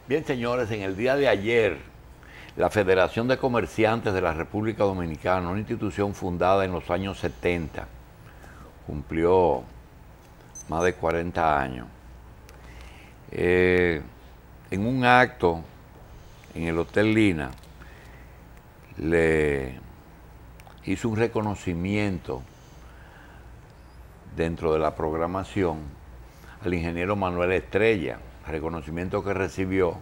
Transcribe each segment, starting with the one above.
Bien, señores, en el día de ayer, la Federación de Comerciantes de la República Dominicana, una institución fundada en los años 70, cumplió más de 40 años. En un acto en el Hotel Lina, le hizo un reconocimiento dentro de la programación al ingeniero Manuel Estrella, reconocimiento que recibió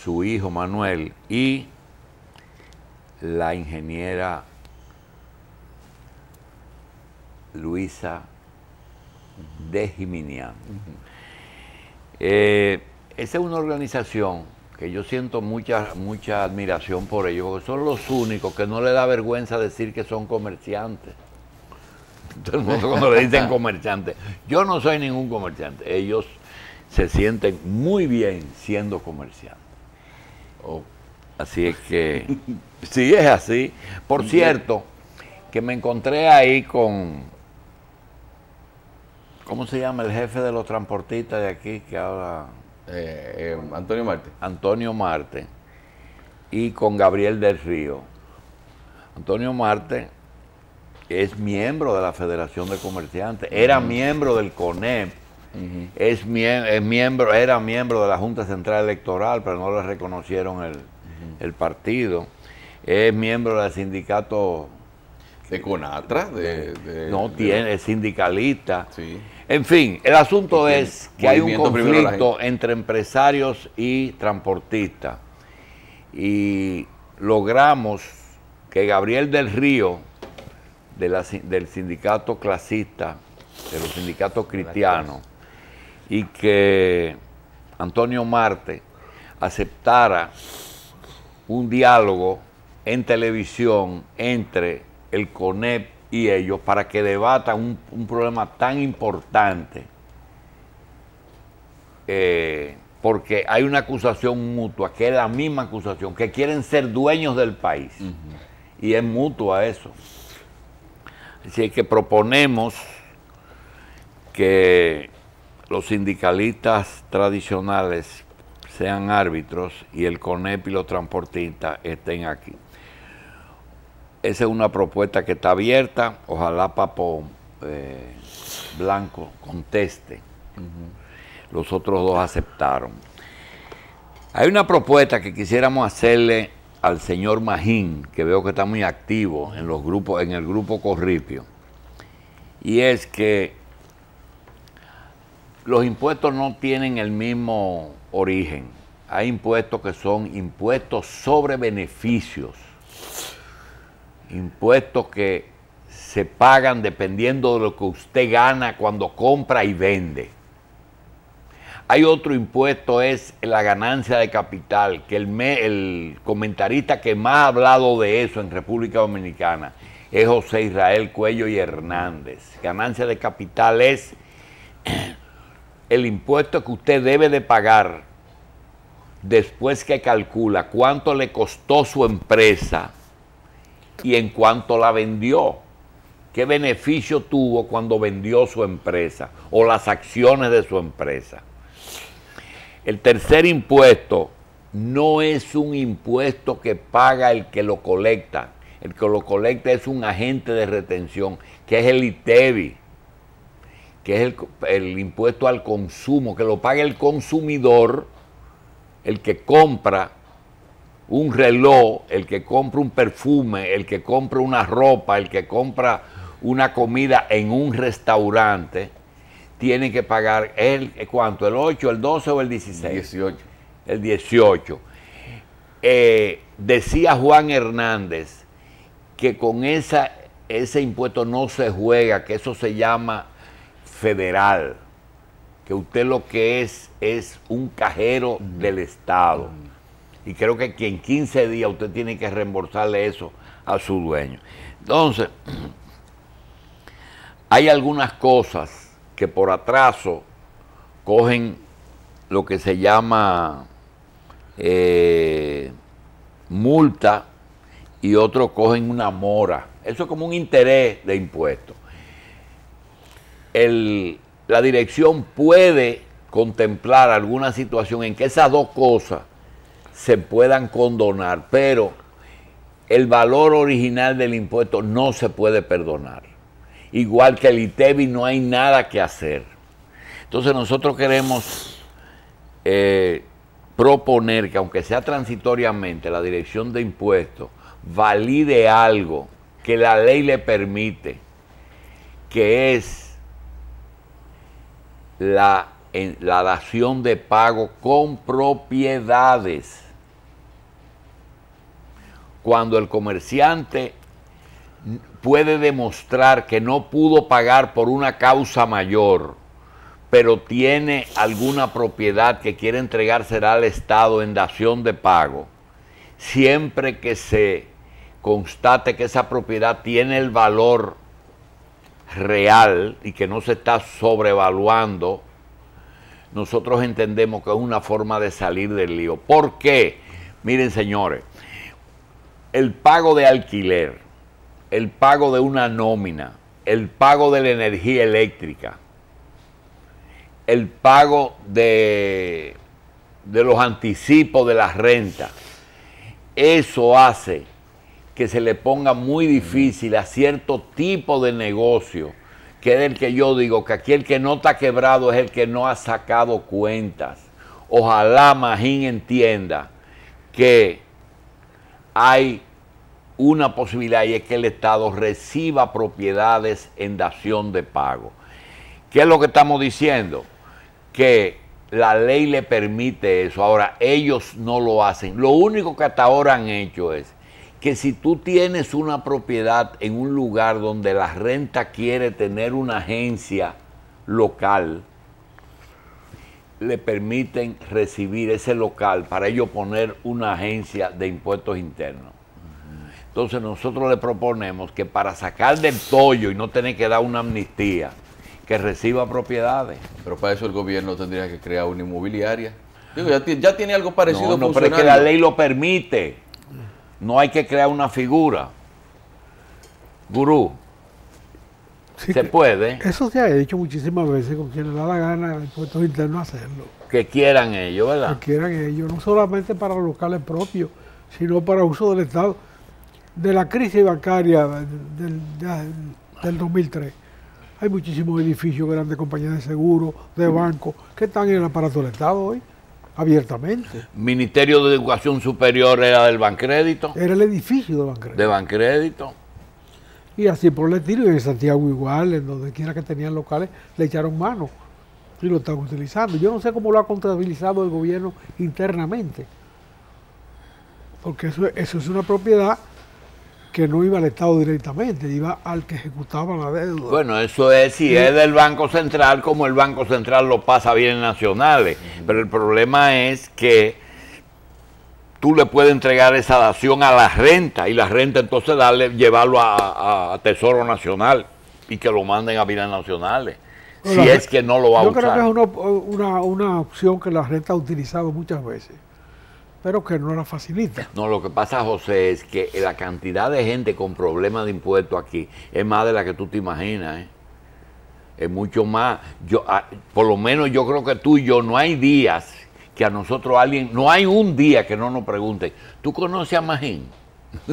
su hijo Manuel y la ingeniera Luisa de Jiminián. Esa es una organización que yo siento mucha admiración por ellos, porque son los únicos que no le da vergüenza decir que son comerciantes. Todo el mundo cuando le dicen comerciantes, yo no soy ningún comerciante, ellos se sienten muy bien siendo comerciantes. Así es que, sí es así. Por cierto, que me encontré ahí con, ¿cómo se llama el jefe de los transportistas de aquí que ahora? Antonio Marte. Antonio Marte, y con Gabriel del Río. Antonio Marte es miembro de la Federación de Comerciantes, era miembro del CONEP, era miembro de la Junta Central Electoral, pero no le reconocieron el partido. Es miembro del sindicato De CONATRA. Es sindicalista. Sí. En fin, el asunto es que hay un conflicto gente. entre empresarios y transportistas. Y logramos que Gabriel del Río, del sindicato clasista, de los sindicatos cristianos, y que Antonio Marte aceptara un diálogo en televisión entre el CONEP y ellos para que debatan un problema tan importante, porque hay una acusación mutua, que es la misma acusación, que quieren ser dueños del país, y es mutua eso. Así que proponemos que los sindicalistas tradicionales sean árbitros y el CONEP y los transportistas estén aquí. Esa es una propuesta que está abierta. Ojalá Papo Blanco conteste. Los otros dos aceptaron. Hay una propuesta que quisiéramos hacerle al señor Magín, que veo que está muy activo en los grupos, en el grupo Corripio, y es que los impuestos no tienen el mismo origen. Hay impuestos que son impuestos sobre beneficios, impuestos que se pagan dependiendo de lo que usted gana cuando compra y vende. Hay otro impuesto, es la ganancia de capital, que el comentarista que más ha hablado de eso en República Dominicana es José Israel Cuello y Hernández. Ganancia de capital es el impuesto que usted debe de pagar después que calcula cuánto le costó su empresa y en cuánto la vendió. ¿Qué beneficio tuvo cuando vendió su empresa o las acciones de su empresa? El tercer impuesto no es un impuesto que paga el que lo colecta. El que lo colecta es un agente de retención, que es el ITEVI, que es el impuesto al consumo, que lo paga el consumidor, el que compra un reloj, el que compra un perfume, el que compra una ropa, el que compra una comida en un restaurante, tiene que pagar ¿cuánto? ¿El 8, el 12 o el 16? 18. El 18. Decía Juan Hernández que con ese impuesto no se juega, que eso se llama federal, que usted lo que es un cajero del Estado. Y creo que en 15 días usted tiene que reembolsarle eso a su dueño. Entonces, hay algunas cosas que por atraso cogen lo que se llama multa y otros cogen una mora. Eso es como un interés de impuestos. La dirección puede contemplar alguna situación en que esas dos cosas se puedan condonar, pero el valor original del impuesto no se puede perdonar. Igual que el ITEVI no hay nada que hacer. Entonces nosotros queremos proponer que aunque sea transitoriamente la Dirección de Impuestos valide algo que la ley le permite, que es la dación de pago con propiedades. Cuando el comerciante puede demostrar que no pudo pagar por una causa mayor, pero tiene alguna propiedad que quiere entregársela al Estado en dación de pago, siempre que se constate que esa propiedad tiene el valor real y que no se está sobrevaluando, nosotros entendemos que es una forma de salir del lío. ¿Por qué? Miren, señores, el pago de alquiler, el pago de una nómina, el pago de la energía eléctrica, el pago de los anticipos de las rentas, eso hace que se le ponga muy difícil a cierto tipo de negocio, que es el que yo digo, que aquí el que no está quebrado es el que no ha sacado cuentas. Ojalá Magín entienda que hay una posibilidad y es que el Estado reciba propiedades en dación de pago. ¿Qué es lo que estamos diciendo? Que la ley le permite eso. Ahora, ellos no lo hacen. Lo único que hasta ahora han hecho es que si tú tienes una propiedad en un lugar donde la renta quiere tener una agencia local, le permiten recibir ese local para ellos poner una agencia de impuestos internos. Entonces nosotros le proponemos que para sacar del tollo y no tener que dar una amnistía, que reciba propiedades. Pero para eso el gobierno tendría que crear una inmobiliaria. Digo, ya tiene algo parecido. No, pero es que la ley lo permite. No hay que crear una figura. Gurú, Sí, se puede. Eso se ha hecho muchísimas veces con quien le da la gana de impuestos internos hacerlo. Que quieran ellos, ¿verdad? Que quieran ellos, no solamente para los locales propios, sino para uso del Estado. De la crisis bancaria del 2003, hay muchísimos edificios, grandes compañías de seguros, de bancos, que están en el aparato del Estado hoy, abiertamente. Ministerio de Educación Superior era del Bancrédito. Era el edificio de Bancrédito. De Bancrédito. Y así por el estilo, y en Santiago igual, en donde quiera que tenían locales, le echaron mano y lo están utilizando. Yo no sé cómo lo ha contabilizado el gobierno internamente, porque eso es una propiedad que no iba al Estado directamente, iba al que ejecutaba la deuda. Bueno, eso es, si es del Banco Central, como el Banco Central lo pasa a bienes nacionales. Pero el problema es que tú le puedes entregar esa dación a la renta, y la renta entonces llevarlo a Tesoro Nacional y que lo manden a bienes nacionales, si es que no lo va a usar. Yo creo que es una opción que la renta ha utilizado muchas veces, pero que no la facilita. No, lo que pasa, José, es que la cantidad de gente con problemas de impuestos aquí es más de la que tú te imaginas, ¿eh? Es mucho más. Por lo menos yo creo que tú y yo, no hay días que a nosotros no hay un día que no nos pregunten, ¿tú conoces a Magín?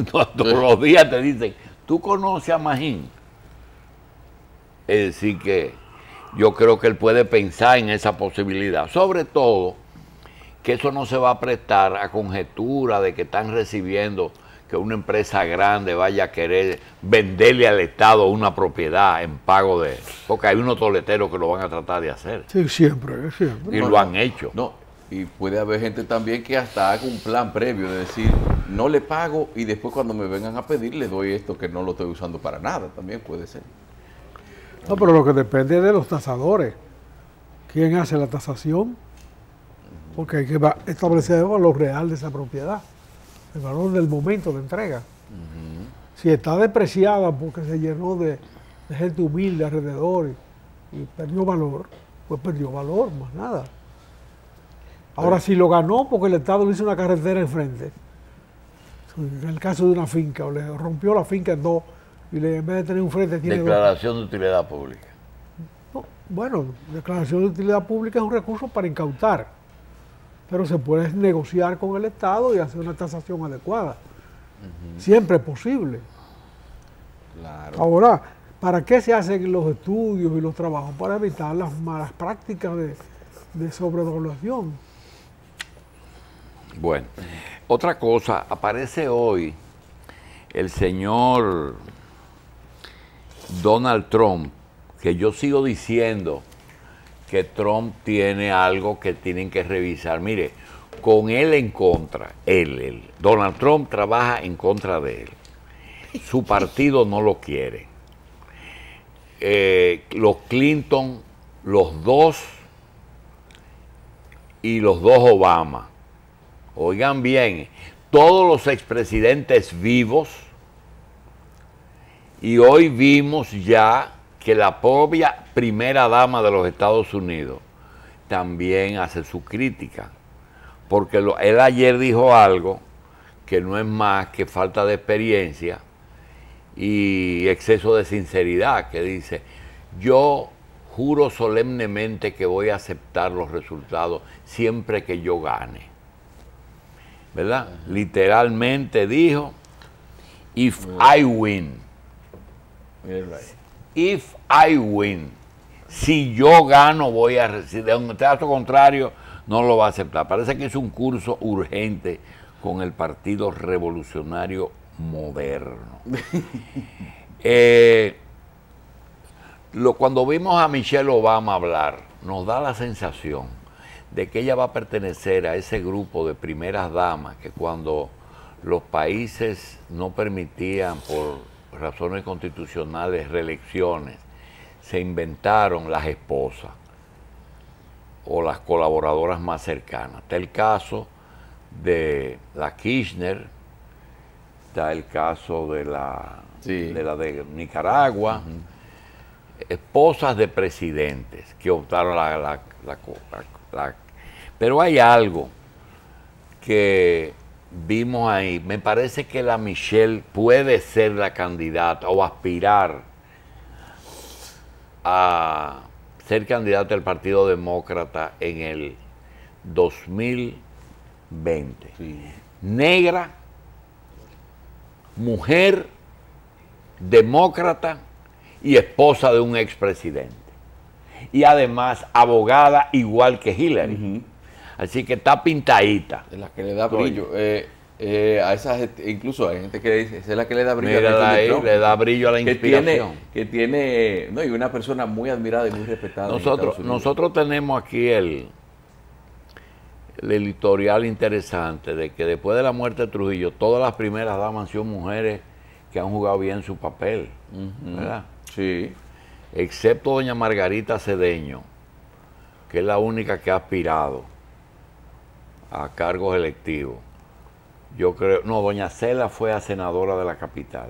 Todos los días te dicen, ¿tú conoces a Magín? Es decir que yo creo que él puede pensar en esa posibilidad, sobre todo que eso no se va a prestar a conjetura de que están recibiendo que una empresa grande vaya a querer venderle al Estado una propiedad en pago de... Porque hay unos toleteros que lo van a tratar de hacer. Sí, siempre. Y lo han hecho. No, y puede haber gente también que hasta haga un plan previo de decir, no le pago y después cuando me vengan a pedir le doy esto que no lo estoy usando para nada. También puede ser. No, pero lo que depende de los tasadores. ¿Quién hace la tasación? Porque hay que establecer el valor real de esa propiedad, el valor del momento de entrega. Si está depreciada porque se llenó de gente humilde alrededor y perdió valor, pues perdió valor, más nada. Ahora, si lo ganó porque el Estado le hizo una carretera enfrente, en el caso de una finca, o le rompió la finca en dos, y en vez de tener un frente tiene Declaración de utilidad pública. No, bueno, declaración de utilidad pública es un recurso para incautar, pero se puede negociar con el Estado y hacer una tasación adecuada. Siempre es posible. Claro. Ahora, ¿para qué se hacen los estudios y los trabajos? Para evitar las malas prácticas de sobrevaluación. Bueno, otra cosa, aparece hoy el señor Donald Trump, que yo sigo diciendo que Trump tiene algo que tienen que revisar. Mire, con él en contra, Donald Trump trabaja en contra de él. Su partido no lo quiere. Los Clinton, los dos y los dos Obama. Oigan bien, todos los expresidentes vivos, y hoy vimos ya que la propia primera dama de los Estados Unidos también hace su crítica, porque él ayer dijo algo que no es más que falta de experiencia y exceso de sinceridad, que dice: yo juro solemnemente que voy a aceptar los resultados siempre que yo gane. ¿Verdad? Literalmente dijo, if I win. If I win. Si yo gano, voy a recibir. En caso contrario, no lo va a aceptar. Parece que es un curso urgente con el Partido Revolucionario Moderno. Cuando vimos a Michelle Obama hablar, nos da la sensación de que ella va a pertenecer a ese grupo de primeras damas que cuando los países no permitían por razones constitucionales reelecciones, se inventaron las esposas o las colaboradoras más cercanas. Está el caso de la Kirchner, está el caso de la de Nicaragua, esposas de presidentes que optaron pero hay algo que vimos ahí. Me parece que la Michelle puede ser la candidata o aspirar a ser candidata del Partido Demócrata en el 2020. Sí. Negra, mujer, demócrata y esposa de un expresidente. Y además abogada igual que Hillary. Así que está pintadita. Es la que le da brillo. A esas, incluso hay gente que dice, esa es la que le da brillo. Mira ahí, le da brillo a la inspiración. Que tiene, no, y una persona muy admirada y muy respetada. Nosotros tenemos aquí el editorial interesante de que después de la muerte de Trujillo, todas las primeras damas han sido mujeres que han jugado bien su papel. ¿Verdad? Sí. Excepto doña Margarita Cedeño, que es la única que ha aspirado a cargos electivos. Yo creo, no, doña Cela fue a senadora de la capital,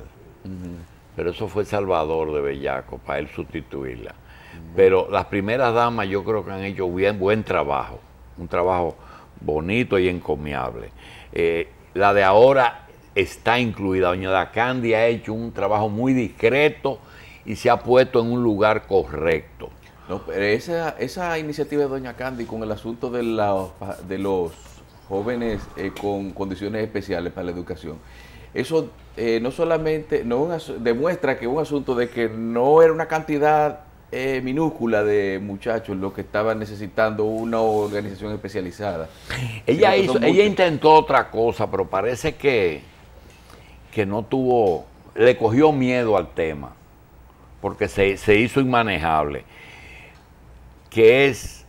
pero eso fue Salvador de Bellaco para él sustituirla. Pero las primeras damas yo creo que han hecho buen trabajo, un trabajo bonito y encomiable. La de ahora está incluida, doña Dacandi ha hecho un trabajo muy discreto y se ha puesto en un lugar correcto. No, pero esa iniciativa de doña Candy con el asunto de los jóvenes con condiciones especiales para la educación, eso no solamente demuestra que es un asunto de que no era una cantidad minúscula de muchachos los que estaban necesitando una organización especializada. Ella intentó otra cosa, pero parece que no tuvo, le cogió miedo al tema, porque se hizo inmanejable, que es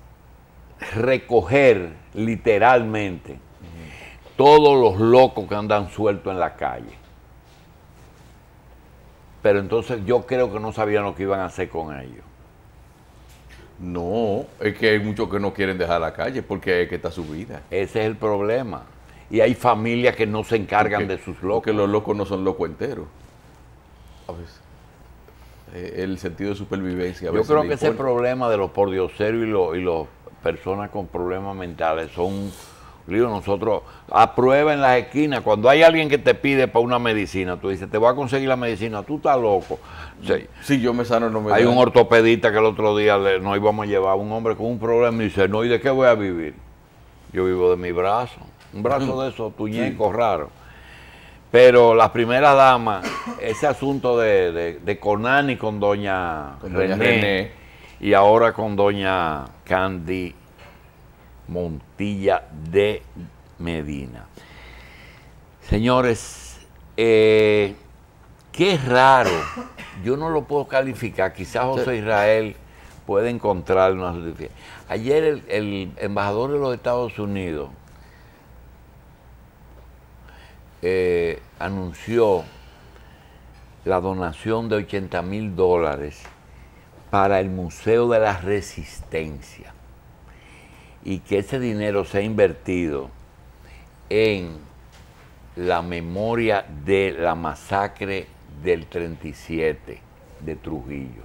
recoger literalmente todos los locos que andan sueltos en la calle. Pero entonces yo creo que no sabían lo que iban a hacer con ellos. No, es que hay muchos que no quieren dejar la calle porque es que está su vida. Ese es el problema. Y hay familias que no se encargan de sus locos. Porque los locos no son locos enteros. A veces. El sentido de supervivencia. Yo creo que ese problema de los pordioseros y los personas con problemas mentales son Digo, nosotros a prueba en las esquinas, cuando hay alguien que te pide para una medicina, tú dices, te voy a conseguir la medicina, tú estás loco. Sí. Si yo me sano, no me Hay da. un ortopedista que el otro día nos íbamos a llevar a un hombre con un problema y dice, no, ¿y de qué voy a vivir? Yo vivo de mi brazo, un brazo de esos tuñecos raros. Pero la primera dama, ese asunto de Conani con doña René y ahora con doña Candy Montilla de Medina. Señores, qué raro, yo no lo puedo calificar, quizás José Israel puede encontrar una justificación. Ayer el embajador de los Estados Unidos anunció la donación de $80,000 para el Museo de la Resistencia y que ese dinero sea invertido en la memoria de la masacre del 37 de Trujillo.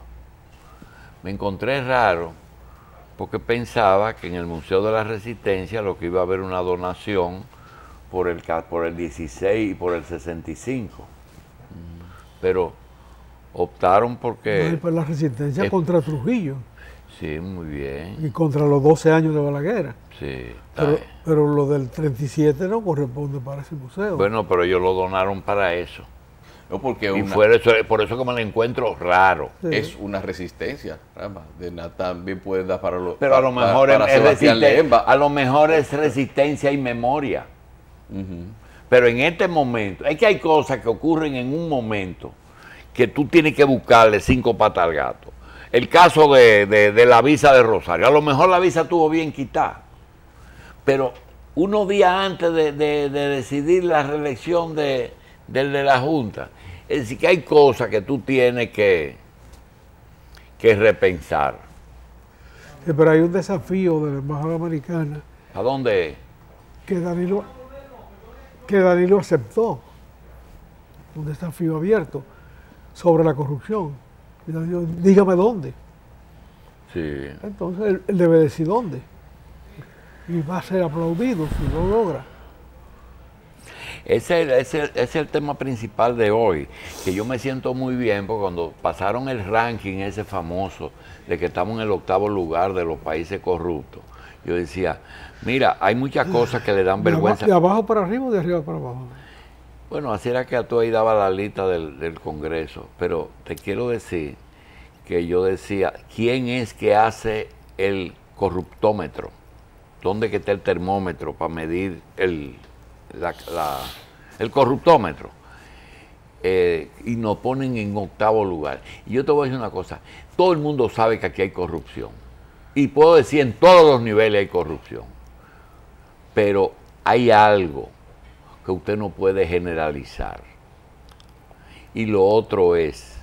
Me encontré raro porque pensaba que en el Museo de la Resistencia lo que iba a haber una donación por el 16 y por el 65. Pero optaron porque... No, pues la resistencia contra Trujillo. Sí, muy bien. Y contra los 12 años de Balaguer. Sí. Pero lo del 37 no corresponde para ese museo. Bueno, pero ellos lo donaron para eso. No, porque Y por eso que me lo encuentro raro. Sí. es una resistencia. También puede dar para los. Pero a lo mejor a lo mejor es resistencia y memoria. Pero en este momento, es que hay cosas que ocurren en un momento que tú tienes que buscarle 5 patas al gato. El caso de la visa de Rosario, a lo mejor la visa estuvo bien quitada, pero unos días antes de decidir la reelección de la Junta, es decir, que hay cosas que tú tienes que repensar. Sí, pero hay un desafío de la embajada americana ¿A dónde? que Danilo aceptó, un desafío abierto sobre la corrupción. Y Danilo, dígame dónde. Sí. Entonces él debe decir dónde. Y va a ser aplaudido si lo logra. Ese es el tema principal de hoy, que yo me siento muy bien porque cuando pasaron el ranking ese famoso de que estamos en el 8º lugar de los países corruptos, yo decía, mira, hay muchas cosas que le dan vergüenza. ¿De abajo para arriba o de arriba para abajo? Bueno, así era que tú ahí daba la lista del Congreso, pero te quiero decir que yo decía, ¿quién es que hace el corruptómetro? ¿Dónde que está el termómetro para medir el corruptómetro? Y nos ponen en 8º lugar. Y yo te voy a decir una cosa, todo el mundo sabe que aquí hay corrupción. Y puedo decir, en todos los niveles hay corrupción. Pero hay algo que usted no puede generalizar. Y lo otro es,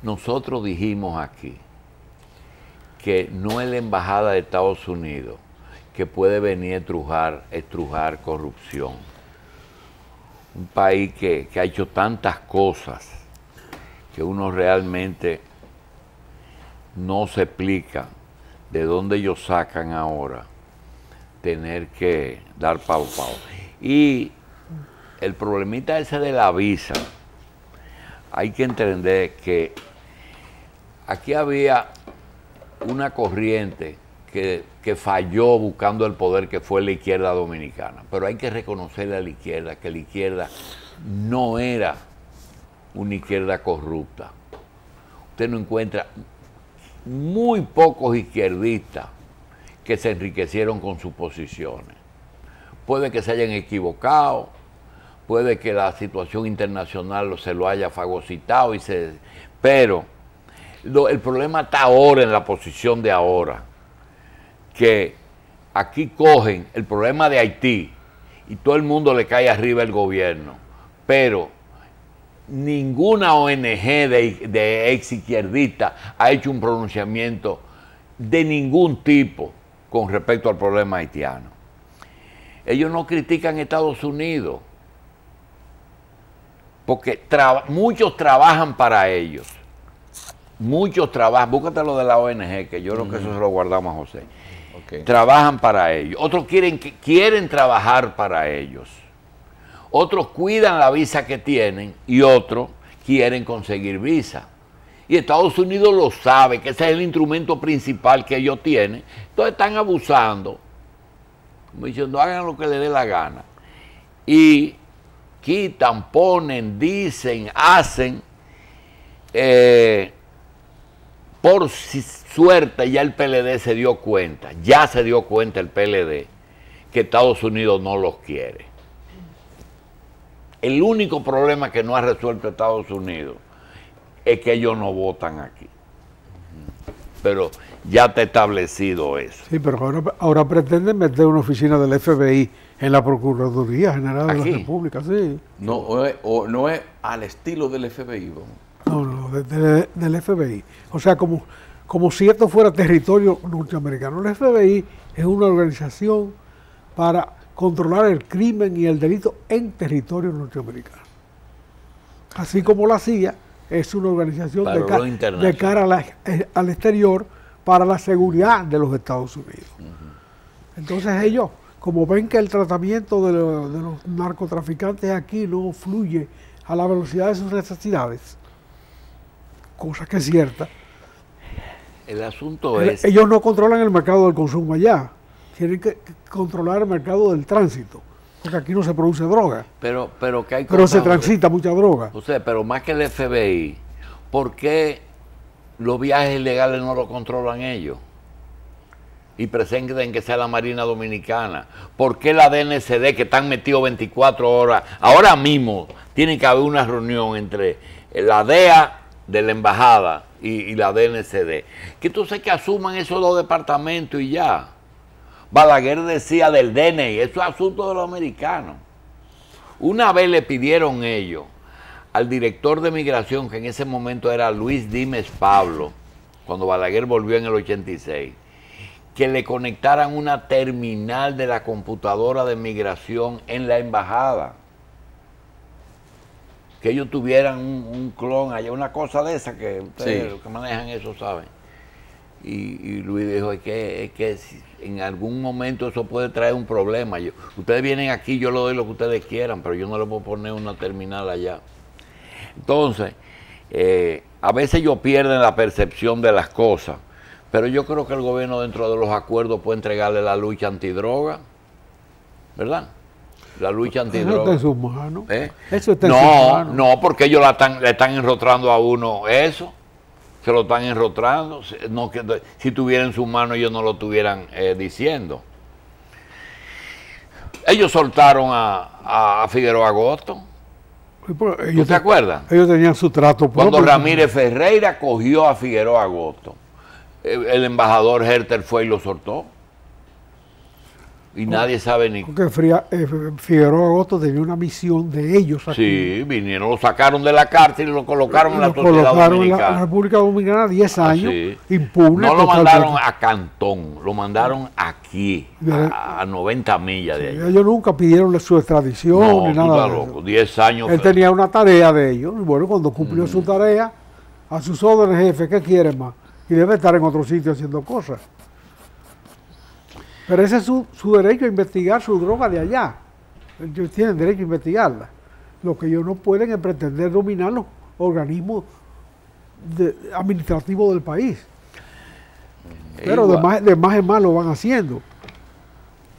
nosotros dijimos aquí que no es la embajada de Estados Unidos que puede venir a estrujar corrupción. Un país que ha hecho tantas cosas que uno realmente no se explica de dónde ellos sacan ahora tener que dar pau. Y el problemita ese de la visa, hay que entender que aquí había una corriente que falló buscando el poder, que fue la izquierda dominicana. Pero hay que reconocerle a la izquierda que la izquierda no era una izquierda corrupta. Usted no encuentra muy pocos izquierdistas que se enriquecieron con sus posiciones. Puede que se hayan equivocado, puede que la situación internacional se lo haya fagocitado, pero el problema está ahora en la posición de ahora, que aquí cogen el problema de Haití y todo el mundo le cae arriba al gobierno, pero ninguna ONG de ex izquierdista ha hecho un pronunciamiento de ningún tipo con respecto al problema haitiano. Ellos no critican a Estados Unidos porque muchos trabajan para ellos. Muchos trabajan, búscate lo de la ONG, que yo creo que eso se lo guardamos a José. Ok. trabajan para ellos. Otros quieren trabajar para ellos. Otros cuidan la visa que tienen y otros quieren conseguir visa. Y Estados Unidos lo sabe, que ese es el instrumento principal que ellos tienen. Entonces están abusando, como diciendo, hagan lo que les dé la gana. Y quitan, ponen, dicen, hacen. Por suerte ya el PLD se dio cuenta, ya se dio cuenta el PLD que Estados Unidos no los quiere. El único problema que no ha resuelto Estados Unidos es que ellos no votan aquí. Pero ya está establecido eso. Sí, pero ahora pretenden meter una oficina del FBI en la Procuraduría General de la ¿Aquí? República, sí. No es al estilo del FBI, vamos. No, del FBI. O sea, como si esto fuera territorio norteamericano. El FBI es una organización para controlar el crimen y el delito en territorio norteamericano. Así como la CIA es una organización de cara al exterior para la seguridad de los Estados Unidos. Entonces ellos, como ven que el tratamiento de los narcotraficantes aquí no fluye a la velocidad de sus necesidades, cosa que es cierta, El asunto es... ellos no controlan el mercado del consumo allá, tienen que controlar el mercado del tránsito, porque aquí no se produce droga, Pero que hay pero se cosas- transita mucha droga. O sea, pero más que el FBI, ¿por qué los viajes ilegales no lo controlan ellos? Y presenten que sea la Marina Dominicana. ¿Por qué la DNCD, que están metidos 24 horas? Ahora mismo tiene que haber una reunión entre la DEA de la embajada y la DNCD. Que entonces que asuman esos dos departamentos y ya. Balaguer decía del DNI, eso es asunto de los americanos. Una vez le pidieron ellos al director de migración, que en ese momento era Luis Dimes Pablo, cuando Balaguer volvió en el 86, que le conectaran una terminal de la computadora de migración en la embajada. Que ellos tuvieran un clon allá, una cosa de esa que ustedes, Sí. los que manejan eso, saben. Y Luis dijo, es que si en algún momento eso puede traer un problema. Ustedes vienen aquí, yo le doy lo que ustedes quieran, pero yo no les puedo poner una terminal allá. Entonces, a veces ellos pierden la percepción de las cosas, pero yo creo que el gobierno dentro de los acuerdos puede entregarle la lucha antidroga, ¿verdad? La lucha Eso está antidroga. en sus manos. ¿Eh? Eso está en sus manos. No, porque ellos le están enrotrando a uno eso. Se lo están enrotrando. No, si tuviera en sus manos ellos no lo estuvieran diciendo. Ellos soltaron a Figueroa Agosto. ¿Tú te acuerdas? Ellos tenían su trato Cuando propio. Ramírez Ferreira cogió a Figueroa Agosto, el embajador Herter fue y lo soltó. Y nadie sabe ni... Porque Figueroa Agosto tenía una misión de ellos aquí. Sí, vinieron, lo sacaron de la cárcel y lo colocaron en la Lo sociedad colocaron en dominicana. la República Dominicana 10 años, Sí. impune. No lo totalmente. mandaron a Cantón, lo mandaron aquí, a 90 millas de allá. Ellos nunca pidieron su extradición No, ni tú nada estás de loco, eso. 10 años. Él tenía una tarea de ellos. Y bueno, cuando cumplió su tarea, a sus órdenes, jefe, ¿qué quiere más? Y debe estar en otro sitio haciendo cosas. Pero ese es su derecho a investigar su droga de allá. Ellos tienen derecho a investigarla. Lo que ellos no pueden es pretender dominar los organismos administrativos del país. Pero de más en más lo van haciendo.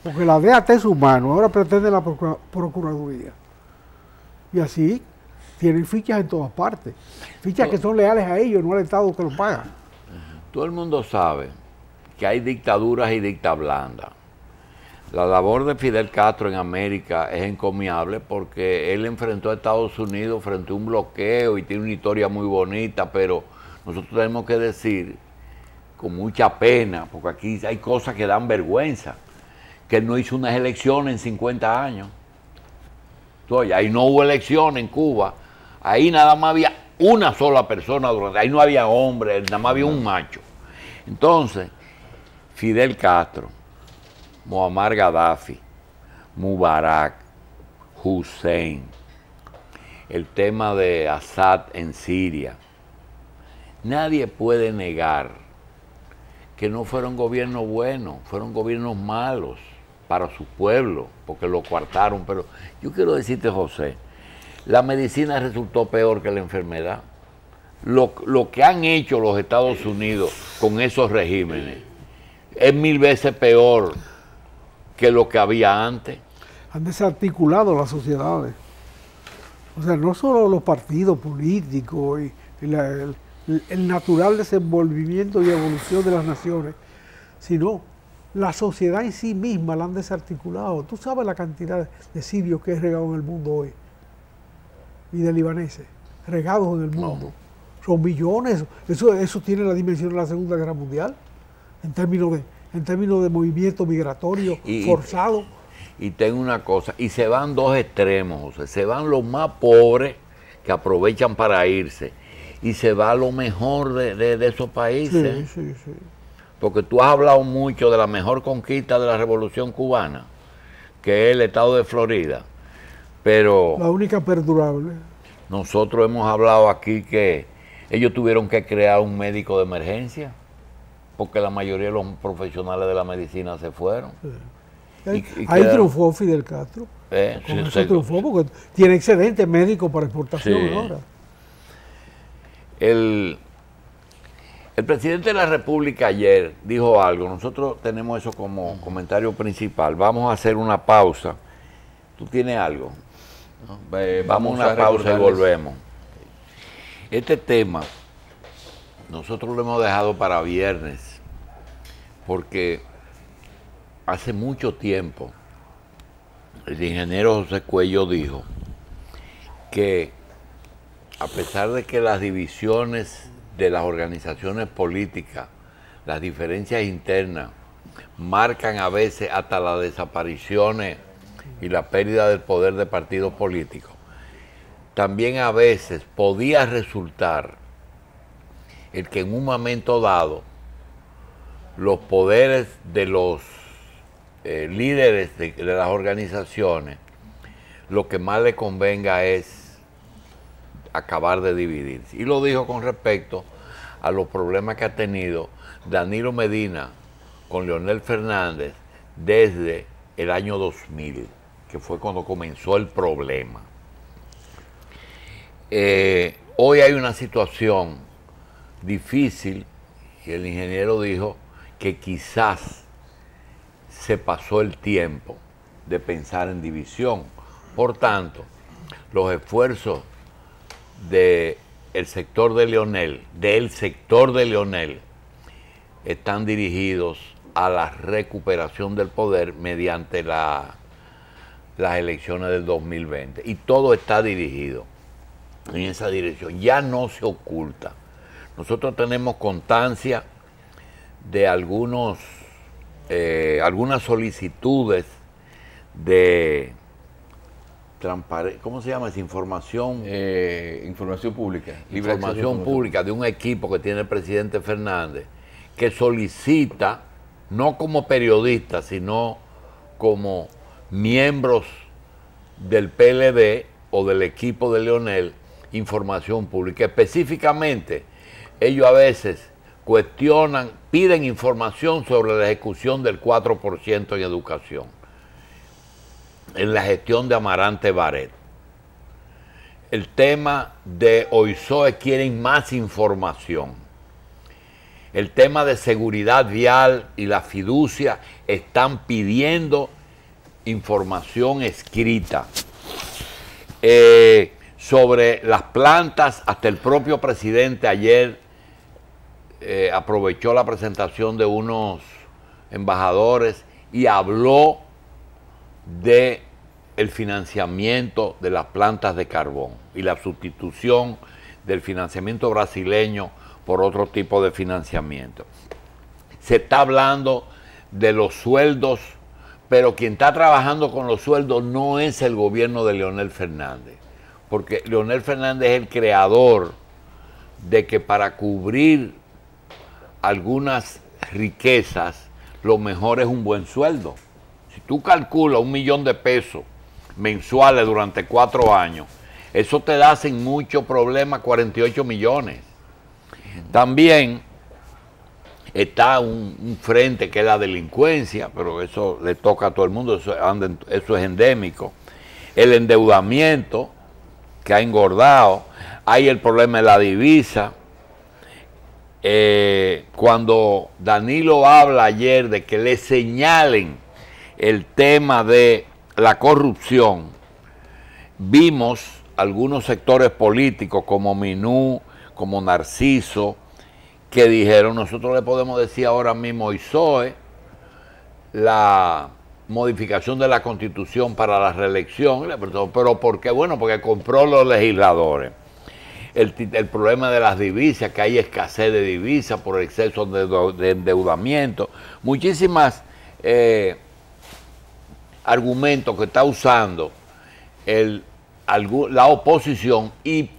Porque la DEA está en sus manos, ahora pretende la Procuraduría. Y así tienen fichas en todas partes. Fichas que son leales a ellos, no al Estado que los paga. Todo el mundo sabe que hay dictaduras y dictas blandas. La labor de Fidel Castro en América es encomiable porque él enfrentó a Estados Unidos frente a un bloqueo y tiene una historia muy bonita, pero nosotros tenemos que decir con mucha pena, porque aquí hay cosas que dan vergüenza, que él no hizo unas elecciones en 50 años. Entonces, ahí no hubo elecciones en Cuba, ahí nada más había una sola persona, ahí no había hombre, nada más había un macho. Entonces, Fidel Castro, Muammar Gaddafi, Mubarak, Hussein, el tema de Assad en Siria, nadie puede negar que no fueron gobiernos buenos, fueron gobiernos malos para su pueblo, porque lo coartaron. Pero yo quiero decirte, José, la medicina resultó peor que la enfermedad. Lo que han hecho los Estados Unidos con esos regímenes es 1000 veces peor que lo que había antes. Han desarticulado las sociedades. O sea, no solo los partidos políticos y el natural desenvolvimiento y evolución de las naciones, sino la sociedad en sí misma la han desarticulado. Tú sabes la cantidad de sirios que hay regados en el mundo hoy y de libaneses regados en el mundo. No. Son millones. Eso tiene la dimensión de la Segunda Guerra Mundial en términos de movimiento migratorio forzado. Y tengo una cosa, y se van dos extremos, José. Se van los más pobres que aprovechan para irse, y se va lo mejor de esos países. Sí, sí, sí. Porque tú has hablado mucho de la mejor conquista de la Revolución Cubana, que es el estado de Florida. Pero la única perdurable. Nosotros hemos hablado aquí que ellos tuvieron que crear un médico de emergencia, porque la mayoría de los profesionales de la medicina se fueron. Sí. Ahí triunfó Fidel Castro. Con eso triunfó porque tiene excelentes médicos para exportación ahora. El presidente de la República ayer dijo algo. Nosotros tenemos eso como comentario principal. Vamos a hacer una pausa. ¿Tú tienes algo? No, vamos a una pausa y volvemos. Este tema nosotros lo hemos dejado para viernes porque hace mucho tiempo el ingeniero José Cuello dijo que a pesar de que las divisiones de las organizaciones políticas, las diferencias internas, marcan a veces hasta las desapariciones y la pérdida del poder de partidos políticos, también a veces podía resultar el que en un momento dado los poderes de los líderes de las organizaciones, lo que más le convenga es acabar de dividirse. Y lo dijo con respecto a los problemas que ha tenido Danilo Medina con Leonel Fernández desde el año 2000, que fue cuando comenzó el problema. Hoy hay una situación difícil y el ingeniero dijo que quizás se pasó el tiempo de pensar en división. Por tanto, los esfuerzos del sector de Leonel, están dirigidos a la recuperación del poder mediante las elecciones del 2020. Y todo está dirigido en esa dirección. Ya no se oculta. Nosotros tenemos constancia de algunas solicitudes de ¿cómo se llama esa información? Información pública. Información pública de un equipo que tiene el presidente Fernández, que solicita, no como periodista, sino como miembros del PLD o del equipo de Leonel, información pública. Específicamente, ellos a veces cuestionan, piden información sobre la ejecución del 4% en educación, en la gestión de Amarante Barret. El tema de OISOE quieren más información. El tema de seguridad vial y la fiducia están pidiendo información escrita. Sobre las plantas, hasta el propio presidente ayer aprovechó la presentación de unos embajadores y habló de el financiamiento de las plantas de carbón y la sustitución del financiamiento brasileño por otro tipo de financiamiento. Se está hablando de los sueldos, pero quien está trabajando con los sueldos no es el gobierno de Leonel Fernández, porque Leonel Fernández es el creador de que para cubrir algunas riquezas lo mejor es un buen sueldo. Si tú calculas 1 millón de pesos mensuales durante 4 años, eso te da sin mucho problema 48 millones. También Está un frente que es la delincuencia, pero eso le toca a todo el mundo, eso es endémico. El endeudamiento, que ha engordado. Hay el problema de la divisa. Cuando Danilo habla ayer de que le señalen el tema de la corrupción, vimos algunos sectores políticos como Minú, como Narciso, que dijeron, nosotros le podemos decir ahora mismo a ISOE la modificación de la Constitución para la reelección, pero ¿por qué? Bueno, porque compró los legisladores. El problema de las divisas, que hay escasez de divisas por exceso de endeudamiento, muchísimas argumentos que está usando la oposición y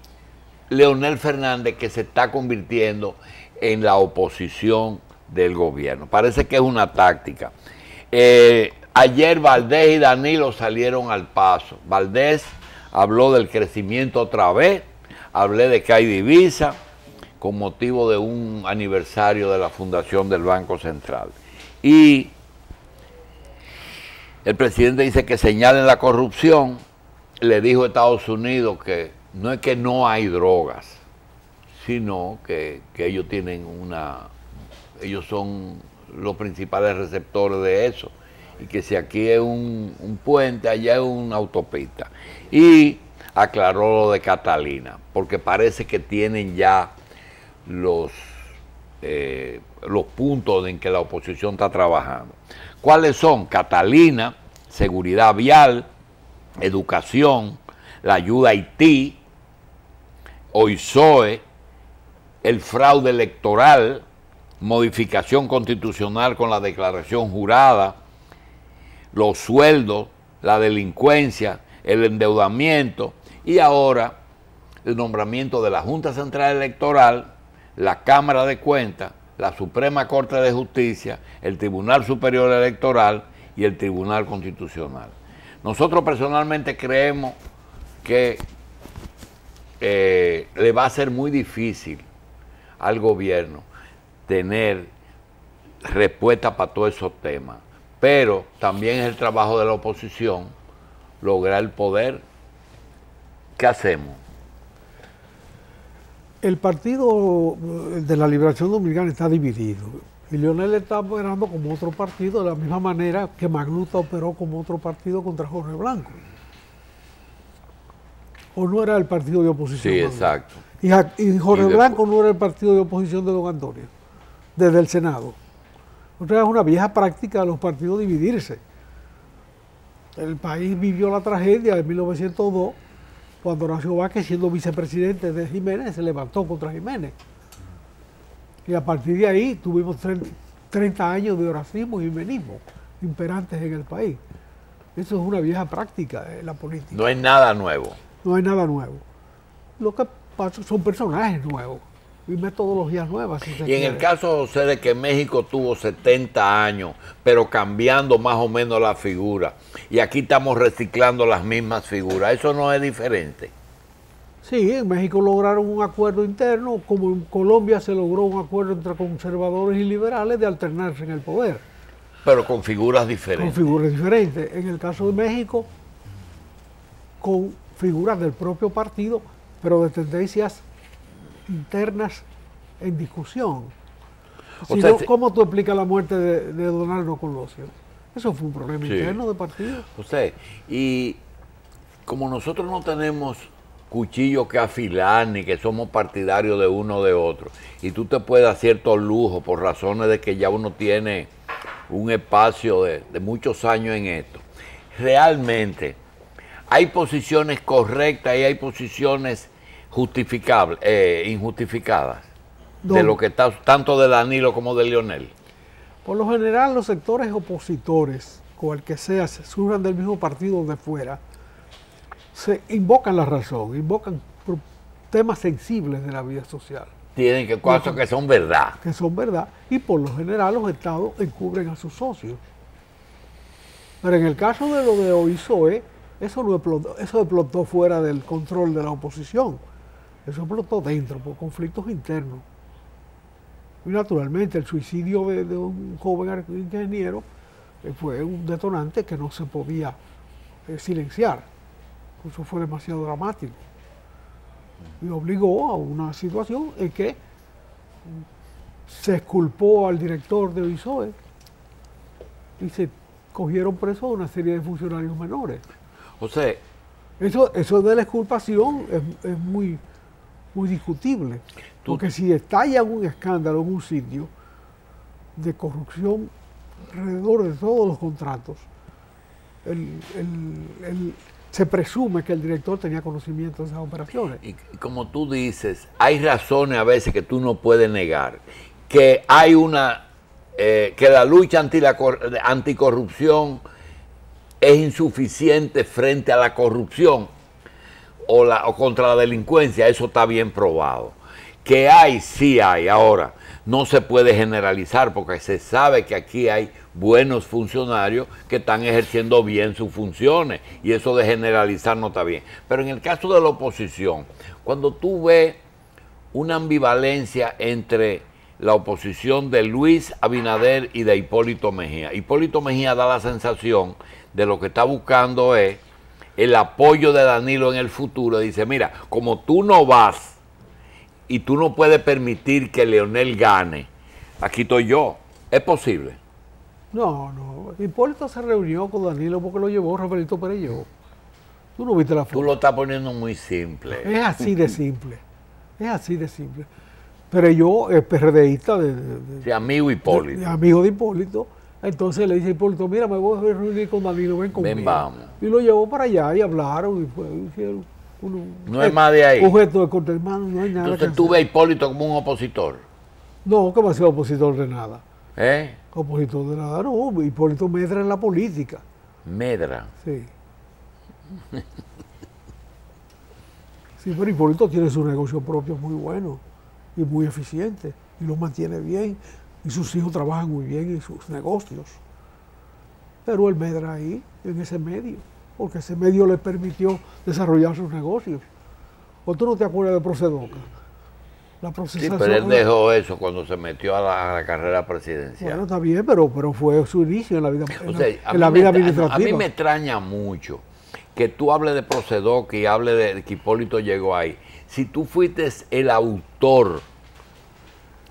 Leonel Fernández, que se está convirtiendo en la oposición del gobierno. Parece que es una táctica. Ayer Valdés y Danilo salieron al paso. Valdés habló del crecimiento otra vez, hablé de que hay divisa con motivo de un aniversario de la fundación del Banco Central. Y el presidente dice que señalen la corrupción. Le dijo a Estados Unidos que no es que no hay drogas, sino que ellos tienen ellos son los principales receptores de eso, y que si aquí es un puente, allá es una autopista. Y aclaró lo de Catalina, porque parece que tienen ya los puntos en que la oposición está trabajando. ¿Cuáles son? Catalina, seguridad vial, educación, la ayuda a Haití, OISOE, el fraude electoral, modificación constitucional con la declaración jurada, los sueldos, la delincuencia, el endeudamiento y ahora el nombramiento de la Junta Central Electoral, la Cámara de Cuentas, la Suprema Corte de Justicia, el Tribunal Superior Electoral y el Tribunal Constitucional. Nosotros personalmente creemos que le va a ser muy difícil al gobierno tener respuesta para todos esos temas, pero también es el trabajo de la oposición lograr el poder. ¿Qué hacemos? El Partido de la Liberación Dominicana está dividido y Leonel está operando como otro partido de la misma manera que Magluta operó como otro partido contra Jorge Blanco. ¿O no era el partido de oposición? Sí, exacto. Y Jorge Blanco no era el partido de oposición de don Antonio, desde el Senado. Otra es una vieja práctica de los partidos dividirse. El país vivió la tragedia de 1902, cuando Horacio Vázquez, siendo vicepresidente de Jiménez, se levantó contra Jiménez. Y a partir de ahí tuvimos 30 años de horacismo y jimenismo imperantes en el país. Eso es una vieja práctica de la política. No hay nada nuevo. No hay nada nuevo. Lo que pasa son personajes nuevos y metodologías nuevas. Si se y en quiere. el caso, José, de que México tuvo 70 años, pero cambiando más o menos la figura, y aquí estamos reciclando las mismas figuras, ¿eso no es diferente? Sí, en México lograron un acuerdo interno, como en Colombia se logró un acuerdo entre conservadores y liberales de alternarse en el poder. Pero con figuras diferentes. Con figuras diferentes. En el caso de México, con figuras del propio partido, pero de tendencias internas en discusión. Si no, ¿cómo tú explicas la muerte de Donaldo Colosio? Eso fue un problema interno de partido. José, y como nosotros no tenemos cuchillo que afilar, ni que somos partidarios de uno o de otro, y tú te puedes dar ciertos lujos por razones de que ya uno tiene un espacio de muchos años en esto, realmente hay posiciones correctas y hay posiciones justificables, injustificadas, de lo que está tanto de Danilo como de Leonel. Por lo general, los sectores opositores, cual que sea, surjan del mismo partido o de fuera, se invocan la razón, invocan temas sensibles de la vida social. Tienen que cosas que son verdad. Que son verdad, y por lo general los estados encubren a sus socios. Pero en el caso de lo de OISOE, eso explotó fuera del control de la oposición. Eso explotó dentro, por conflictos internos. Y naturalmente el suicidio de un joven ingeniero fue un detonante que no se podía silenciar. Eso fue demasiado dramático. Y obligó a una situación en que se exculpó al director de ISOE y se cogieron presos una serie de funcionarios menores. O sea, eso de la exculpación es muy discutible, porque si estalla un escándalo en un sitio de corrupción alrededor de todos los contratos, se presume que el director tenía conocimiento de esas operaciones. y como tú dices, hay razones a veces que tú no puedes negar, que hay que la lucha anticorrupción es insuficiente frente a la corrupción o contra la delincuencia, eso está bien probado. Que hay, sí hay. Ahora, no se puede generalizar porque se sabe que aquí hay buenos funcionarios que están ejerciendo bien sus funciones y eso de generalizar no está bien. Pero en el caso de la oposición, cuando tú ves una ambivalencia entre la oposición de Luis Abinader y de Hipólito Mejía da la sensación de lo que está buscando es el apoyo de Danilo en el futuro. Dice, mira, como tú no vas y tú no puedes permitir que Leonel gane, aquí estoy yo. ¿Es posible? No. Hipólito se reunió con Danilo porque lo llevó Rafaelito Perelló. Tú no viste la foto. Tú lo estás poniendo muy simple. Es así de simple. Es así de simple. Perelló es PRDista Sí, amigo Hipólito. amigo de Hipólito. Entonces le dice a Hipólito, mira, me voy a reunir con Danilo, ven conmigo. Ven, vamos. Y lo llevó para allá y hablaron y hicieron no es más de ahí. Un gesto de corte, hermano, no hay nada. Entonces tú ves a Hipólito como un opositor. No, que va a ser opositor de nada. ¿Eh? Opositor de nada, no. Hipólito medra en la política. Medra. Sí. Sí, pero Hipólito tiene su negocio propio muy bueno y muy eficiente y lo mantiene bien y sus hijos trabajan muy bien en sus negocios. Pero él medra ahí, en ese medio, porque ese medio le permitió desarrollar sus negocios. ¿O tú no te acuerdas de Procedoca? La Sí, procesación, pero él dejó eso cuando se metió a la carrera presidencial. Bueno, está bien, pero fue su inicio en la vida, O sea, en la vida administrativa. A mí me extraña mucho que tú hables de Procedoca y hables de que Hipólito llegó ahí. Si tú fuiste el autor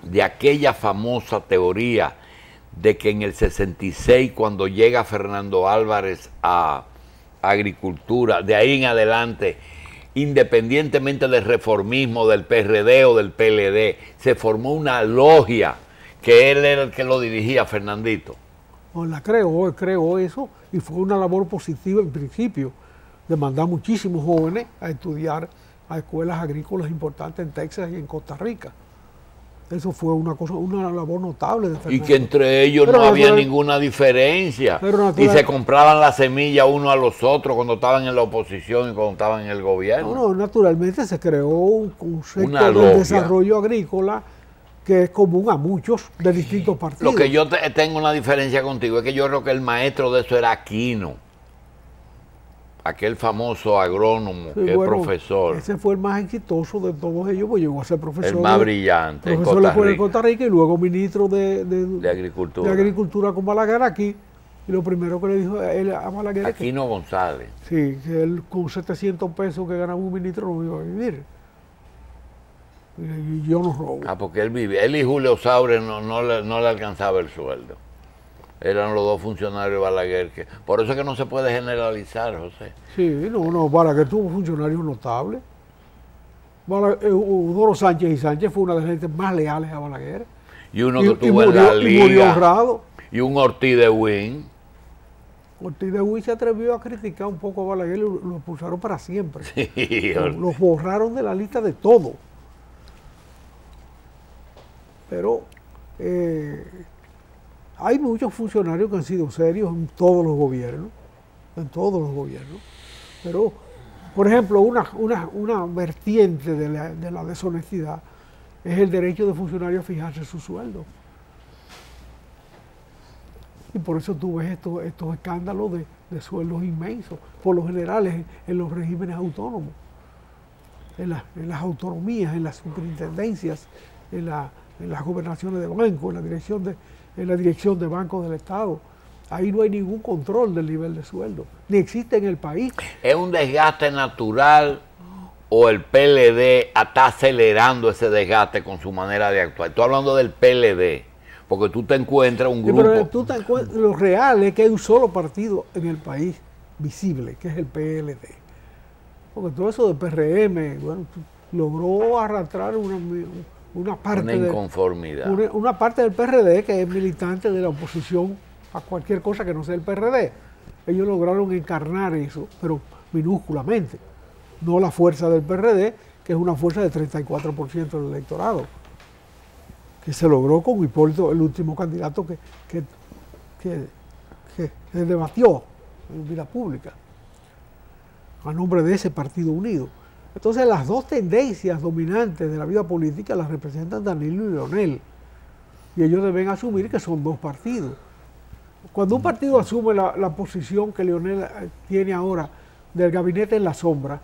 de aquella famosa teoría de que en el 66, cuando llega Fernando Álvarez a Agricultura, de ahí en adelante, independientemente del reformismo, del PRD o del PLD, se formó una logia que él era el que lo dirigía, Fernandito. No, él creó eso y fue una labor positiva en principio, de mandar muchísimos jóvenes a estudiar a escuelas agrícolas importantes en Texas y en Costa Rica. Eso fue una labor notable de Fernando. Y que entre ellos no había ninguna diferencia. Y se compraban la semilla uno a los otros cuando estaban en la oposición y cuando estaban en el gobierno. No, naturalmente se creó un concepto de desarrollo agrícola que es común a muchos de distintos partidos. Lo que yo tengo una diferencia contigo es que yo creo que el maestro de eso era Aquino. Aquel famoso agrónomo, sí, que es profesor. Ese fue el más exitoso de todos ellos, pues llegó a ser profesor. El más brillante. Profesor de la Escuela de Costa Rica y luego ministro de Agricultura. De Agricultura con Balaguer aquí. Y lo primero que le dijo a Balaguer. Aquino González. Sí, que él con 700 pesos que ganaba un ministro no iba a vivir. Y yo no robo. Ah, porque él vive. Él y Julio Saure no le alcanzaba el sueldo. Eran los dos funcionarios de Balaguer. Por eso es que no se puede generalizar, José. Sí, no, Balaguer tuvo funcionarios notables. Eudoro Sánchez y Sánchez fue una de las gentes más leales a Balaguer. Y uno que tuvo en la liga. Y murió honrado. Y un Ortiz de Win. Ortiz de Win se atrevió a criticar un poco a Balaguer y lo expulsaron para siempre. Sí, los borraron de la lista de todo. Pero hay muchos funcionarios que han sido serios en todos los gobiernos, pero, por ejemplo, una vertiente de la deshonestidad es el derecho de funcionarios a fijarse su sueldo. Y por eso tú ves estos escándalos de sueldos inmensos, por lo general en los regímenes autónomos, en las autonomías, en las superintendencias, en en las gobernaciones de banco, en la dirección de bancos del Estado. Ahí no hay ningún control del nivel de sueldo, ni existe en el país. ¿Es un desgaste natural o el PLD está acelerando ese desgaste con su manera de actuar? Estoy hablando del PLD, porque tú te encuentras un grupo... Pero lo real es que hay un solo partido en el país visible, que es el PLD. Porque todo eso de PRM, bueno, logró arrastrar una parte una inconformidad. Una parte del PRD que es militante de la oposición a cualquier cosa que no sea el PRD. Ellos lograron encarnar eso, pero minúsculamente. No la fuerza del PRD, que es una fuerza de 34% del electorado, que se logró con Hipólito, el último candidato que debatió en vida pública, a nombre de ese Partido Unido. Entonces las dos tendencias dominantes de la vida política las representan Danilo y Leonel, y ellos deben asumir que son dos partidos. Cuando un partido asume la posición que Leonel tiene ahora del gabinete en la sombra,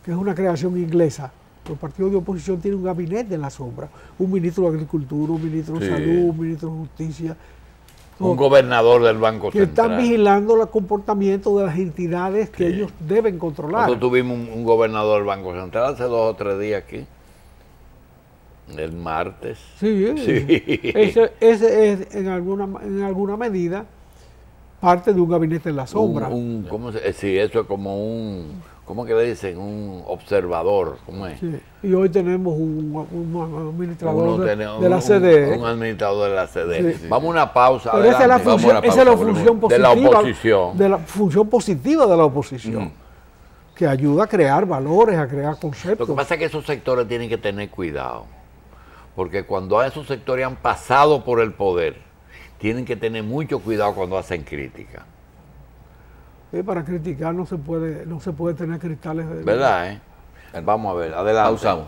que es una creación inglesa, los partidos de oposición tienen un gabinete en la sombra, un ministro de Agricultura, un ministro de Salud, un ministro de Justicia, un gobernador del Banco que Central. están vigilando el comportamiento de las entidades que ellos deben controlar. Nosotros tuvimos un gobernador del Banco Central hace 2 o 3 días aquí. El martes. Sí. Ese es en alguna medida parte de un gabinete en la sombra. Sí, eso es como ¿cómo que le dicen? Un observador, ¿cómo es? Sí. Y hoy tenemos un administrador de la CDE. Un administrador de la CDE. Sí. Vamos a una pausa. Pero esa es la función positiva de la oposición. De la función positiva de la oposición. Que ayuda a crear valores, a crear conceptos. Lo que pasa es que esos sectores tienen que tener cuidado. Porque cuando esos sectores han pasado por el poder, tienen que tener mucho cuidado cuando hacen crítica. Para criticar no se puede tener cristales de... ¿Verdad? Vamos a ver, adelante. Pausamos.